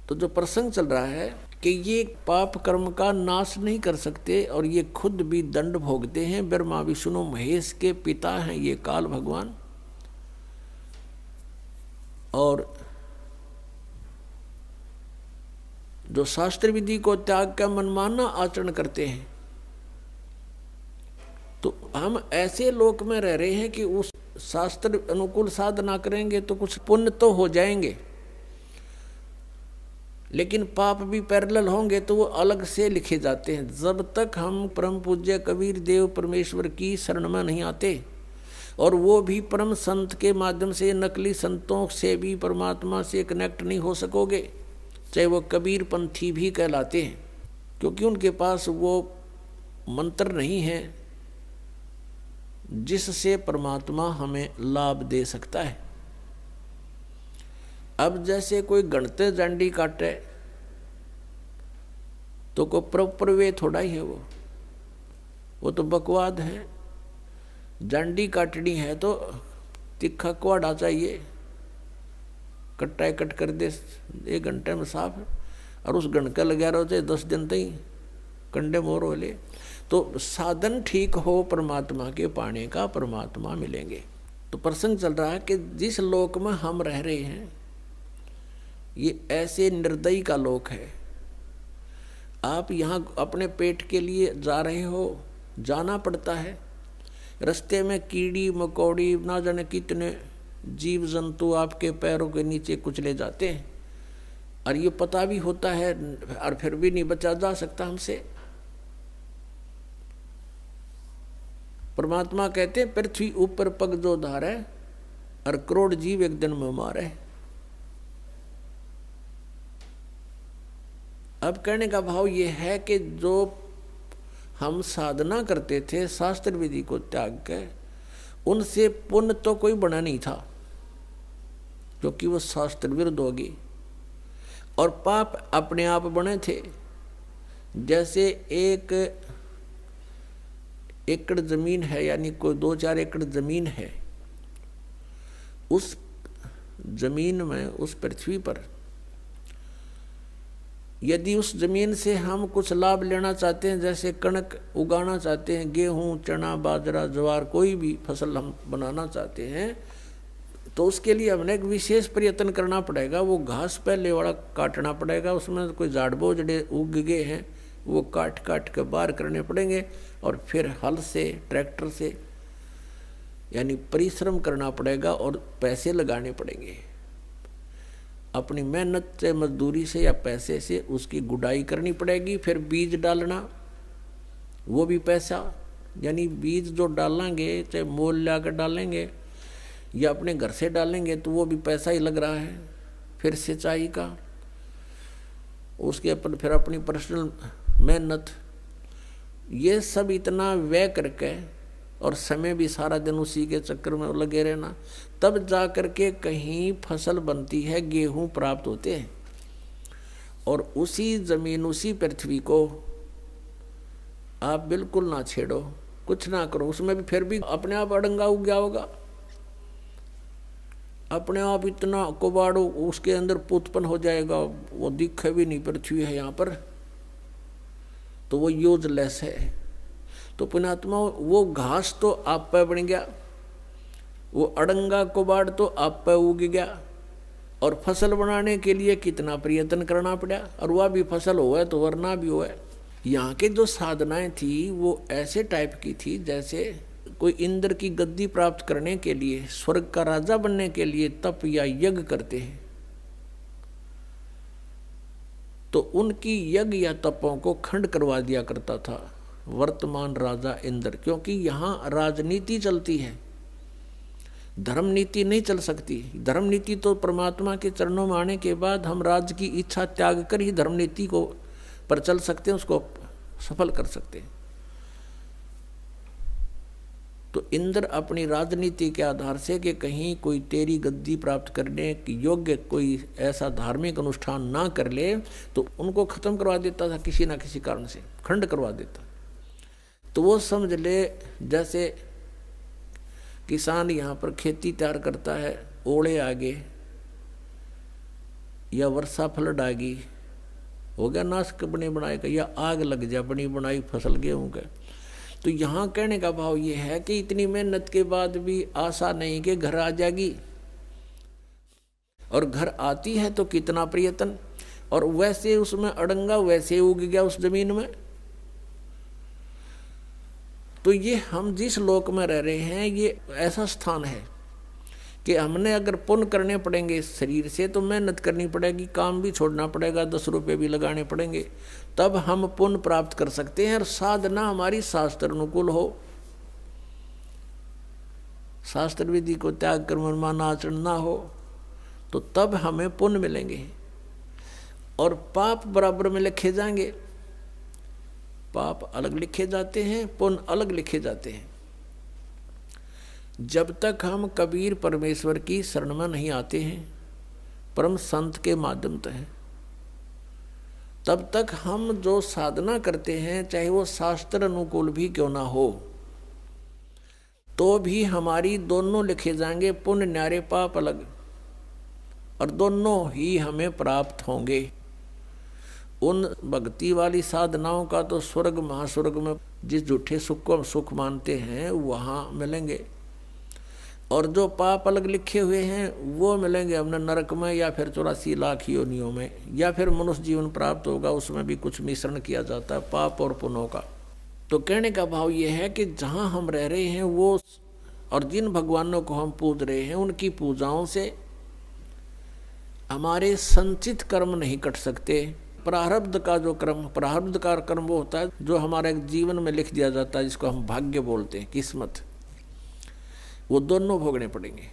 तो जो प्रसंग चल रहा है कि ये पाप कर्म का नाश नहीं कर सकते और ये खुद भी दंड भोगते हैं। ब्रह्मा विष्णु महेश के पिता हैं ये काल भगवान, और जो शास्त्र विधि को त्याग कर मनमाना आचरण करते हैं, तो हम ऐसे लोक में रह रहे हैं कि उस शास्त्र अनुकूल साधना करेंगे तो कुछ पुण्य तो हो जाएंगे, लेकिन पाप भी पैरेलल होंगे तो वो अलग से लिखे जाते हैं। जब तक हम परम पूज्य कबीर देव परमेश्वर की शरण में नहीं आते, और वो भी परम संत के माध्यम से, नकली संतों से भी परमात्मा से कनेक्ट नहीं हो सकोगे, चाहे वो कबीर पंथी भी कहलाते हैं, क्योंकि उनके पास वो मंत्र नहीं है जिससे परमात्मा हमें लाभ दे सकता है। अब जैसे कोई गणते जांडी काटे तो कोई प्रॉपर वे थोड़ा ही है, वो तो बकवाद है। जांडी काटनी है तो तिखा कुआड़ा चाहिए, कट्टा कट कर दे 1 घंटे में साफ है, और उस गणका लगा रहो थे 10 दिन तक कंडे मोर हो ले। तो साधन ठीक हो परमात्मा के पाने का, परमात्मा मिलेंगे। तो प्रसंग चल रहा है कि जिस लोक में हम रह रहे हैं ये ऐसे निर्दयी का लोक है। आप यहाँ अपने पेट के लिए जा रहे हो, जाना पड़ता है, रास्ते में कीड़ी मकोड़ी ना जाने कितने जीव जंतु आपके पैरों के नीचे कुचले जाते हैं, और ये पता भी होता है, और फिर भी नहीं बचा जा सकता हमसे। परमात्मा कहते हैं पृथ्वी ऊपर पग जो धारे, और करोड़ जीव एक दिन में मारे। अब कहने का भाव ये है कि जो हम साधना करते थे शास्त्र विधि को त्याग के, उनसे पुण्य तो कोई बना नहीं था, क्योंकि वो शास्त्र विरुद्ध होगी, और पाप अपने आप बने थे। जैसे 1 एकड़ जमीन है, यानी कोई 2-4 एकड़ जमीन है, उस जमीन में, उस पृथ्वी पर यदि उस जमीन से हम कुछ लाभ लेना चाहते हैं, जैसे कणक उगाना चाहते हैं, गेहूं चना बाजरा ज्वार कोई भी फसल हम बनाना चाहते हैं, तो उसके लिए हमने एक विशेष प्रयत्न करना पड़ेगा। वो घास पहले वाला काटना पड़ेगा, उसमें कोई झाड़ बोझड़े उग गए हैं वो काट काट के बाहर करने पड़ेंगे, और फिर हल से ट्रैक्टर से यानी परिश्रम करना पड़ेगा और पैसे लगाने पड़ेंगे। अपनी मेहनत से, मजदूरी से या पैसे से उसकी गुड़ाई करनी पड़ेगी। फिर बीज डालना, वो भी पैसा, यानी बीज जो डालेंगे चाहे मोल ला कर डालेंगे या अपने घर से डालेंगे तो वो भी पैसा ही लग रहा है। फिर सिंचाई का, उसके फिर अपनी पर्सनल मेहनत, ये सब इतना व्यय करके और समय भी सारा दिन उसी के चक्कर में लगे रहना, तब जा कर के कहीं फसल बनती है, गेहूं प्राप्त होते हैं। और उसी जमीन, उसी पृथ्वी को आप बिल्कुल ना छेड़ो, कुछ ना करो, उसमें भी फिर भी अपने आप अड़ंगा उग गया होगा, अपने आप इतना कुबाड़ो उसके अंदर उत्पन्न हो जाएगा, वो दिखे भी नहीं पृथ्वी है यहाँ पर, तो वो यूजलेस है। तो पुण्यात्मा, वो घास तो आप पे बन गया, वो अड़ंगा कुबाड़ तो आप पे उग गया, और फसल बनाने के लिए कितना प्रयत्न करना पड़ा, और वह भी फसल हुआ तो वरना भी हुआ। यहाँ के जो साधनाएं थी वो ऐसे टाइप की थी जैसे कोई इंद्र की गद्दी प्राप्त करने के लिए, स्वर्ग का राजा बनने के लिए तप या यज्ञ करते हैं, तो उनकी यज्ञ या तपों को खंड करवा दिया करता था वर्तमान राजा इंद्र। क्योंकि यहाँ राजनीति चलती है, धर्म नीति नहीं चल सकती। धर्म नीति तो परमात्मा के चरणों में आने के बाद हम राज की इच्छा त्याग कर ही धर्म नीति को पर चल सकते हैं, उसको सफल कर सकते हैं। तो इंद्र अपनी राजनीति के आधार से कि कहीं कोई तेरी गद्दी प्राप्त करने की योग्य कोई ऐसा धार्मिक अनुष्ठान ना कर ले, तो उनको खत्म करवा देता था, किसी ना किसी कारण से खंड करवा देता। तो वो समझ ले जैसे किसान यहाँ पर खेती तैयार करता है, ओले आगे या वर्षा फ्लड आ गई, हो गया नाश बने बनाए का, या आग लग जा बनी बनाई फसल गेहूं का। तो यहाँ कहने का भाव ये है कि इतनी मेहनत के बाद भी आशा नहीं कि घर आ जाएगी, और घर आती है तो कितना प्रयत्न, और वैसे उसमें अड़ंगा वैसे उग गया उस जमीन में। तो ये हम जिस लोक में रह रहे हैं ये ऐसा स्थान है कि हमने अगर पुण्य करने पड़ेंगे इस शरीर से तो मेहनत करनी पड़ेगी, काम भी छोड़ना पड़ेगा, 10 रुपये भी लगाने पड़ेंगे, तब हम पुण्य प्राप्त कर सकते हैं। और साधना हमारी शास्त्र अनुकूल हो, शास्त्र विधि को त्याग कर मनमाना आचरण ना हो, तो तब हमें पुण्य मिलेंगे। और पाप बराबर में लिखे जाएंगे, पाप अलग लिखे जाते हैं, पुण्य अलग लिखे जाते हैं। जब तक हम कबीर परमेश्वर की शरण में नहीं आते हैं, परम संत के माध्यम से हैं, तब तक हम जो साधना करते हैं चाहे वो शास्त्र अनुकूल भी क्यों ना हो, तो भी हमारी दोनों लिखे जाएंगे, पुण्य न्यारे पाप अलग, और दोनों ही हमें प्राप्त होंगे। उन भक्ति वाली साधनाओं का तो स्वर्ग महास्वर्ग में जिस झूठे सुख को हम सुख मानते हैं वहाँ मिलेंगे, और जो पाप अलग लिखे हुए हैं वो मिलेंगे हमने नरक में, या फिर 84 लाख योनियों में, या फिर मनुष्य जीवन प्राप्त होगा, उसमें भी कुछ मिश्रण किया जाता है पाप और पुण्यों का। तो कहने का भाव ये है कि जहाँ हम रह रहे हैं वो, और जिन भगवानों को हम पूज रहे हैं उनकी पूजाओं से हमारे संचित कर्म नहीं कट सकते। प्रारब्ध का जो कर्म, प्रारब्ध का कर्म वो होता है जो हमारे जीवन में लिख दिया जाता है, जिसको हम भाग्य बोलते हैं, किस्मत, वो दोनों भोगने पड़ेंगे।